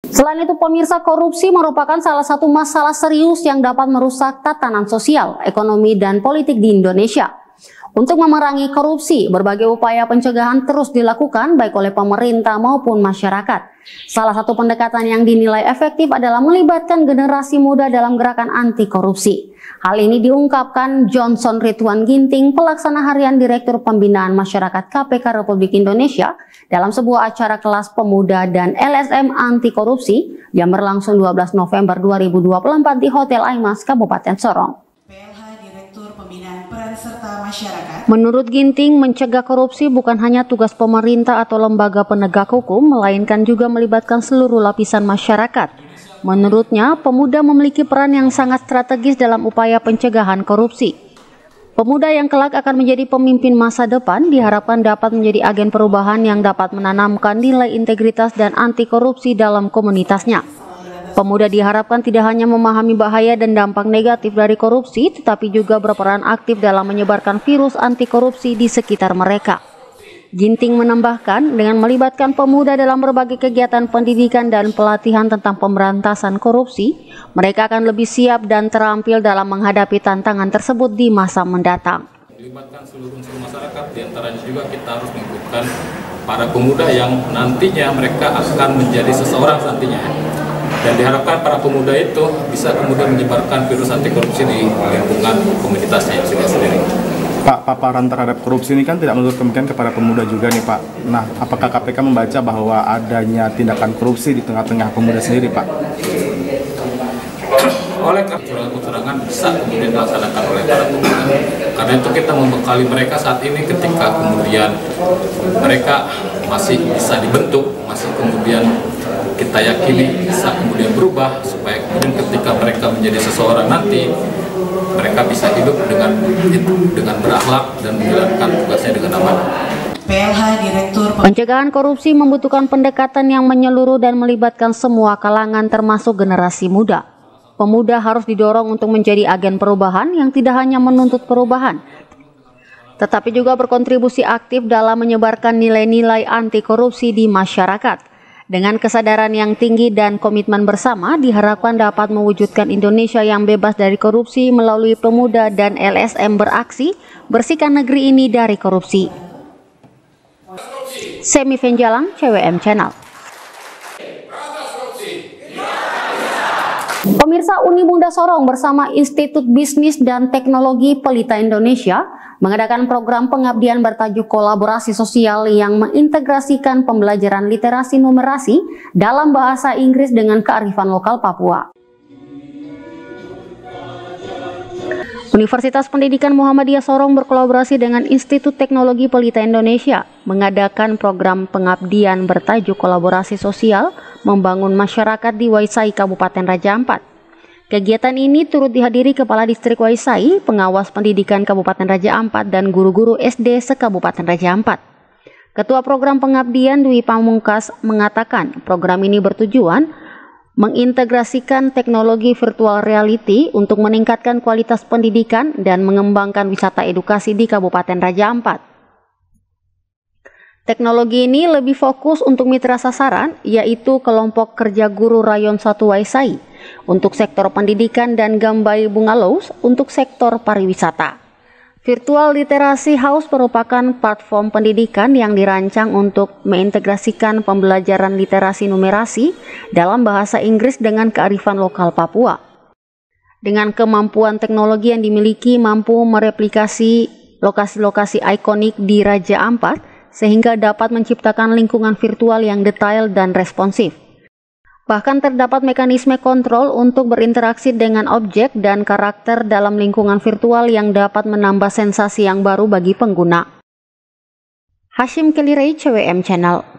Selain itu, pemirsa, korupsi merupakan salah satu masalah serius yang dapat merusak tatanan sosial, ekonomi, dan politik di Indonesia. Untuk memerangi korupsi, berbagai upaya pencegahan terus dilakukan baik oleh pemerintah maupun masyarakat. Salah satu pendekatan yang dinilai efektif adalah melibatkan generasi muda dalam gerakan anti korupsi. Hal ini diungkapkan Johnson Ridwan Ginting, pelaksana harian Direktur Pembinaan Masyarakat KPK Republik Indonesia, dalam sebuah acara kelas pemuda dan LSM anti korupsi yang berlangsung 12 November 2024 di Hotel Aimas, Kabupaten Sorong. PLH Direktur Pembinaan Peran Serta Masyarakat. Menurut Ginting, mencegah korupsi bukan hanya tugas pemerintah atau lembaga penegak hukum, melainkan juga melibatkan seluruh lapisan masyarakat. Menurutnya, pemuda memiliki peran yang sangat strategis dalam upaya pencegahan korupsi. Pemuda yang kelak akan menjadi pemimpin masa depan diharapkan dapat menjadi agen perubahan yang dapat menanamkan nilai integritas dan anti korupsi dalam komunitasnya. Pemuda diharapkan tidak hanya memahami bahaya dan dampak negatif dari korupsi, tetapi juga berperan aktif dalam menyebarkan virus anti korupsi di sekitar mereka. Ginting menambahkan, dengan melibatkan pemuda dalam berbagai kegiatan pendidikan dan pelatihan tentang pemberantasan korupsi, mereka akan lebih siap dan terampil dalam menghadapi tantangan tersebut di masa mendatang. Melibatkan seluruh unsur masyarakat, diantaranya juga kita harus mengikutkan para pemuda yang nantinya mereka akan menjadi seseorang nantinya. Dan diharapkan para pemuda itu bisa kemudian menyebarkan virus anti korupsi di lingkungan komunitasnya sendiri. Pak, paparan terhadap korupsi ini kan tidak menutup kemungkinan kepada pemuda juga nih Pak. Nah, apakah KPK membaca bahwa adanya tindakan korupsi di tengah-tengah pemuda sendiri Pak? Oleh kecurangan bisa kemudian dilaksanakan oleh para pemuda. Karena itu kita membekali mereka saat ini ketika kemudian mereka masih bisa dibentuk, masih kemudian kita yakini bisa kemudian berubah supaya kemudian ketika mereka menjadi seseorang nanti mereka bisa hidup dengan berakhlak dan menjalankan tugasnya dengan aman. PLH Direktur Pencegahan korupsi membutuhkan pendekatan yang menyeluruh dan melibatkan semua kalangan termasuk generasi muda. Pemuda harus didorong untuk menjadi agen perubahan yang tidak hanya menuntut perubahan, tetapi juga berkontribusi aktif dalam menyebarkan nilai-nilai anti korupsi di masyarakat. Dengan kesadaran yang tinggi dan komitmen bersama, diharapkan dapat mewujudkan Indonesia yang bebas dari korupsi melalui pemuda dan LSM beraksi bersihkan negeri ini dari korupsi. Semi Venjalang, CWM Channel. Pemirsa, Unibunda Sorong bersama Institut Bisnis dan Teknologi Pelita Indonesia mengadakan program pengabdian bertajuk kolaborasi sosial yang mengintegrasikan pembelajaran literasi numerasi dalam bahasa Inggris dengan kearifan lokal Papua. Universitas Pendidikan Muhammadiyah Sorong berkolaborasi dengan Institut Teknologi Pelita Indonesia mengadakan program pengabdian bertajuk kolaborasi sosial membangun masyarakat di Waisai, Kabupaten Raja Ampat. Kegiatan ini turut dihadiri Kepala Distrik Waisai, pengawas pendidikan Kabupaten Raja Ampat, dan guru-guru SD se-Kabupaten Raja Ampat. Ketua Program Pengabdian Dwi Pamungkas mengatakan program ini bertujuan mengintegrasikan teknologi virtual reality untuk meningkatkan kualitas pendidikan dan mengembangkan wisata edukasi di Kabupaten Raja Ampat. Teknologi ini lebih fokus untuk mitra sasaran, yaitu kelompok kerja guru Rayon 1 Waisai untuk sektor pendidikan dan Gambai Bungalows untuk sektor pariwisata. Virtual Literasi House merupakan platform pendidikan yang dirancang untuk mengintegrasikan pembelajaran literasi numerasi dalam bahasa Inggris dengan kearifan lokal Papua. Dengan kemampuan teknologi yang dimiliki mampu mereplikasi lokasi-lokasi ikonik di Raja Ampat sehingga dapat menciptakan lingkungan virtual yang detail dan responsif. Bahkan terdapat mekanisme kontrol untuk berinteraksi dengan objek dan karakter dalam lingkungan virtual yang dapat menambah sensasi yang baru bagi pengguna. Hashim Kelirei, CWM Channel.